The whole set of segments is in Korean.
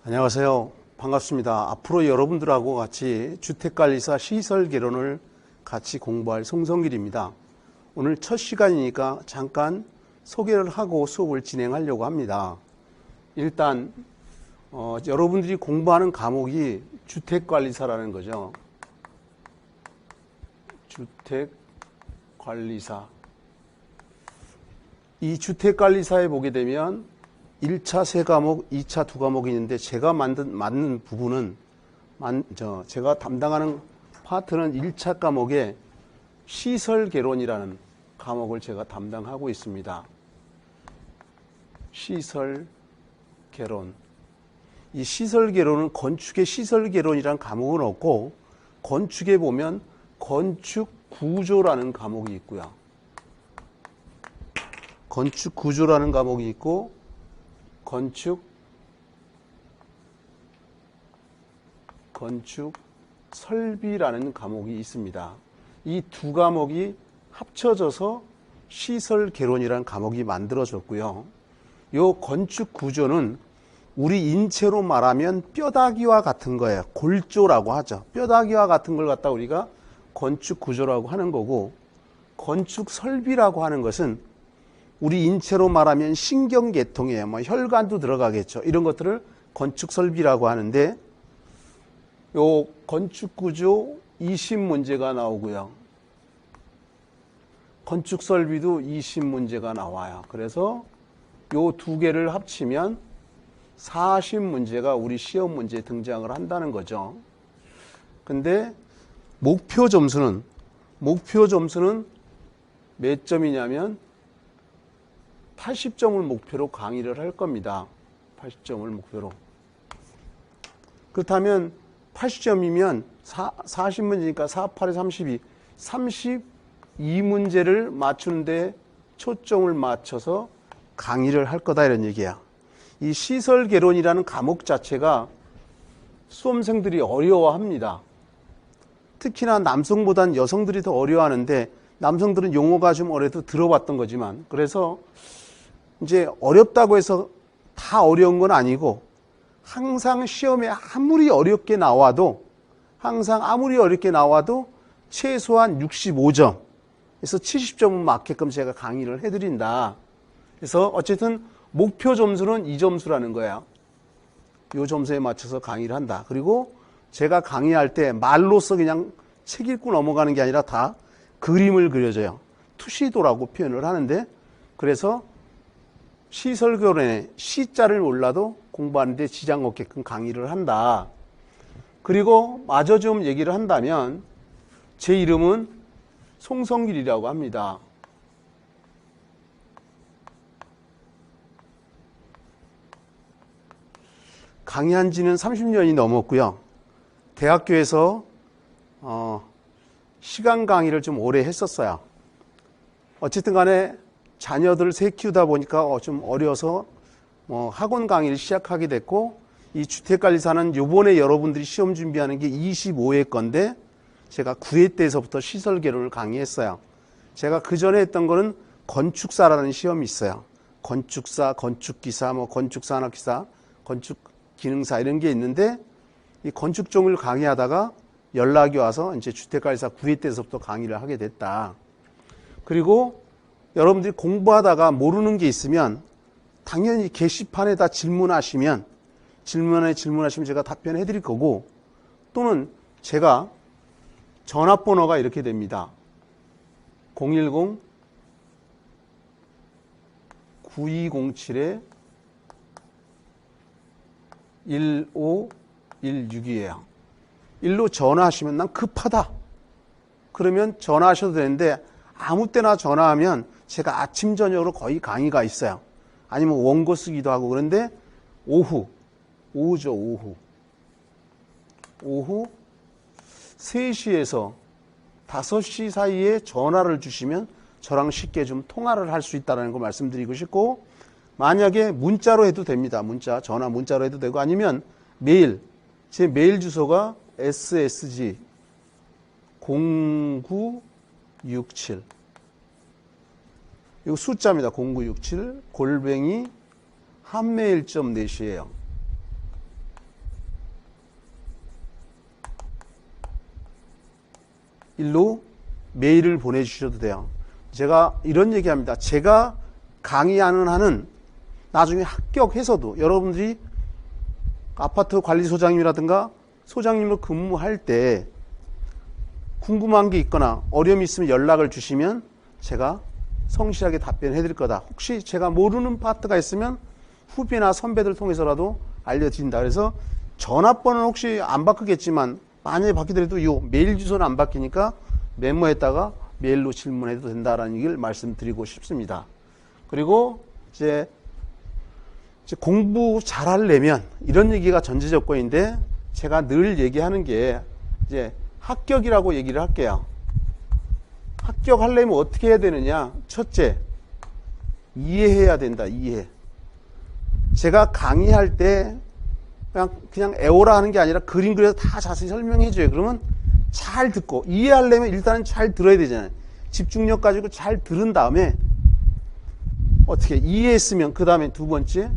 안녕하세요. 반갑습니다. 앞으로 여러분들하고 같이 주택관리사 시설개론을 같이 공부할 송성길입니다. 오늘 첫 시간이니까 잠깐 소개를 하고 수업을 진행하려고 합니다. 일단 여러분들이 공부하는 과목이 주택관리사라는 거죠. 주택관리사. 이 주택관리사에 보게 되면 1차 3과목, 2차 2과목이 있는데 제가 맡는 부분은 제가 담당하는 파트는 1차 과목에 시설개론이라는 과목을 제가 담당하고 있습니다. 시설개론. 이 시설개론은 건축의 시설개론이라는 과목은 없고 건축에 보면 건축구조라는 과목이 있고요. 건축구조라는 과목이 있고 건축 설비라는 과목이 있습니다. 이 두 과목이 합쳐져서 시설개론이라는 과목이 만들어졌고요. 이 건축 구조는 우리 인체로 말하면 뼈다귀와 같은 거예요. 골조라고 하죠. 뼈다귀와 같은 걸 갖다 우리가 건축 구조라고 하는 거고, 건축 설비라고 하는 것은 우리 인체로 말하면 신경계통이에요. 혈관도 들어가겠죠. 이런 것들을 건축 설비라고 하는데, 요 건축 구조 20문제가 나오고요. 건축 설비도 20문제가 나와요. 그래서 요 두 개를 합치면 40문제가 우리 시험 문제에 등장을 한다는 거죠. 근데 목표 점수는 몇 점이냐면 80점을 목표로 강의를 할 겁니다. 80점을 목표로. 그렇다면 80점이면 40문제니까 4, 8에 32, 32문제를 맞추는데 초점을 맞춰서 강의를 할 거다 이런 얘기야. 이 시설개론이라는 과목 자체가 수험생들이 어려워합니다. 특히나 남성보다는 여성들이 더 어려워하는데 남성들은 용어가 좀 어려도 들어봤던 거지만, 그래서 이제 어렵다고 해서 다 어려운 건 아니고 항상 시험에 아무리 어렵게 나와도 최소한 65점에서 70점은 맞게끔 제가 강의를 해드린다. 그래서 어쨌든 목표 점수는 이 점수라는 거예요. 이 점수에 맞춰서 강의를 한다. 그리고 제가 강의할 때 말로써 그냥 책 읽고 넘어가는 게 아니라 다 그림을 그려줘요. 투시도라고 표현을 하는데, 그래서 시설개론에 시자를 몰라도 공부하는데 지장 없게끔 강의를 한다. 그리고 마저 좀 얘기를 한다면 제 이름은 송성길이라고 합니다. 강의한 지는 30년이 넘었고요. 대학교에서 시간 강의를 좀 오래 했었어요. 어쨌든 간에 자녀들 셋 키우다 보니까 좀 어려서 학원 강의를 시작하게 됐고, 이 주택관리사는 요번에 여러분들이 시험 준비하는 게 25회 건데 제가 9회 때에서부터 시설개론을 강의했어요. 제가 그 전에 했던 거는 건축사라는 시험이 있어요. 건축사, 건축기사, 건축산업기사, 건축기능사 이런 게 있는데, 이 건축 종을 강의하다가 연락이 와서 이제 주택관리사 9회 때에서부터 강의를 하게 됐다. 그리고 여러분들이 공부하다가 모르는 게 있으면 당연히 게시판에다 질문하시면 제가 답변해 드릴 거고, 또는 제가 전화번호가 이렇게 됩니다. 010-9207-1516이에요. 일로 전화하시면 난 급하다. 그러면 전화하셔도 되는데 아무 때나 전화하면 제가 아침 저녁으로 거의 강의가 있어요. 아니면 원고 쓰기도 하고. 그런데 오후죠. 오후 3시에서 5시 사이에 전화를 주시면 저랑 쉽게 좀 통화를 할 수 있다는 걸 말씀드리고 싶고, 만약에 문자로 해도 됩니다. 전화 문자로 해도 되고, 아니면 메일, 제 메일 주소가 ssg 0967, 이거 숫자입니다. 0967 @ 한메일.net이에요. 일로 메일을 보내주셔도 돼요. 제가 이런 얘기합니다. 제가 강의하는 한은 나중에 합격해서도 여러분들이 아파트 관리소장님이라든가 소장님으로 근무할 때 궁금한 게 있거나 어려움이 있으면 연락을 주시면 제가 성실하게 답변해 드릴 거다. 혹시 제가 모르는 파트가 있으면 후배나 선배들 통해서라도 알려드린다. 그래서 전화번호는 혹시 안 바꾸겠지만 만약에 바뀌더라도 이 메일 주소는 안 바뀌니까 메모했다가 메일로 질문해도 된다라는 얘기를 말씀드리고 싶습니다. 그리고 이제 공부 잘하려면 이런 얘기가 전제 조건인데 제가 늘 얘기하는 게 이제 합격이라고 얘기를 할게요. 합격하려면 어떻게 해야 되느냐? 첫째, 이해해야 된다. 이해. 제가 강의할 때 그냥 애오라 하는 게 아니라 그림 그려서 다 자세히 설명해 줘요. 그러면 잘 듣고 이해하려면 일단은 잘 들어야 되잖아요. 집중력 가지고 잘 들은 다음에 어떻게 이해했으면 그 다음에 두 번째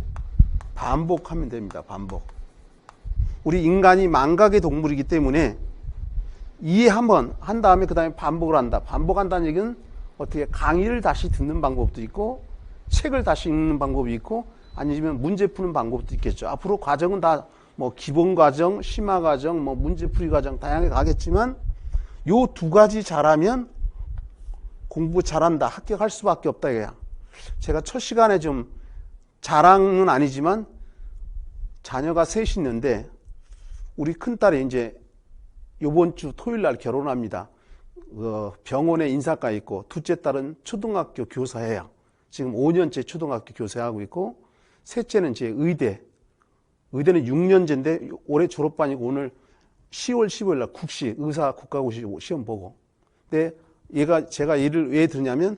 반복하면 됩니다. 반복. 우리 인간이 망각의 동물이기 때문에 이해 한번 한 다음에 그 다음에 반복을 한다. 반복한다는 얘기는 어떻게 강의를 다시 듣는 방법도 있고 책을 다시 읽는 방법이 있고 아니면 문제 푸는 방법도 있겠죠. 앞으로 과정은 다 뭐 기본 과정, 심화 과정, 뭐 문제풀이 과정 다양하게 가겠지만 요 두 가지 잘하면 공부 잘한다, 합격할 수밖에 없다 이거야. 제가 첫 시간에 좀 자랑은 아니지만 자녀가 셋이 있는데 우리 큰딸이 이제 요번 주 토요일 날 결혼합니다. 병원에 인사과 있고 둘째 딸은 초등학교 교사예요. 지금 5년째 초등학교 교사하고 있고 셋째는 이제 의대는 6년제인데 올해 졸업반이고 오늘 10월 15일 날 국시 의사 국가고시 시험 보고. 근데 제가 얘를 왜 들냐면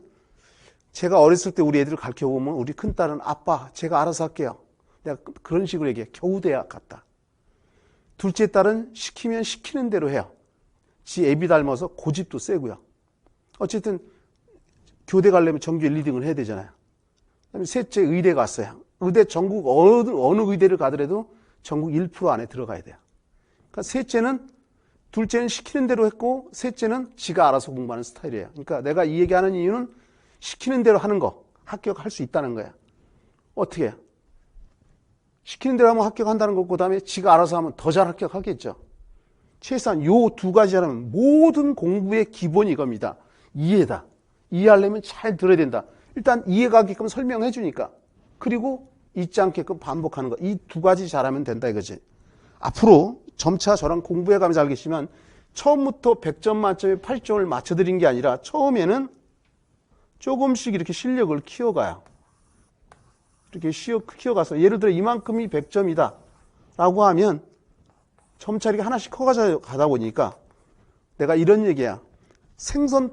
제가 어렸을 때 우리 애들을 가르쳐 보면 우리 큰딸은 아빠 제가 알아서 할게요. 내가 그런 식으로 얘기해. 겨우 대학 갔다. 둘째 딸은 시키면 시키는 대로 해요. 지 애비 닮아서 고집도 세고요. 어쨌든 교대 가려면 전교 1, 2등을 해야 되잖아요. 그다음에 셋째 의대 갔어요. 의대 전국 어느 의대를 가더라도 전국 1% 안에 들어가야 돼요. 그러니까 둘째는 시키는 대로 했고 셋째는 지가 알아서 공부하는 스타일이에요. 그러니까 내가 이 얘기하는 이유는 시키는 대로 하는 거 합격할 수 있다는 거야. 어떻게 해요? 시키는 대로 하면 합격한다는 거고 그다음에 지가 알아서 하면 더 잘 합격하겠죠. 최소한 요 두 가지 하면 모든 공부의 기본이 이겁니다. 이해다. 이해하려면 잘 들어야 된다. 일단 이해가게끔 설명해 주니까. 그리고 잊지 않게끔 반복하는 거. 이 두 가지 잘하면 된다 이거지. 앞으로 점차 저랑 공부해 가면서 알겠지만 처음부터 100점 만점에 8점을 맞춰드린 게 아니라 처음에는 조금씩 이렇게 실력을 키워가요. 이렇게 키워가서 예를 들어 이만큼이 100점이다 라고 하면 점차 이렇게 하나씩 커가다 보니까 내가 이런 얘기야. 생선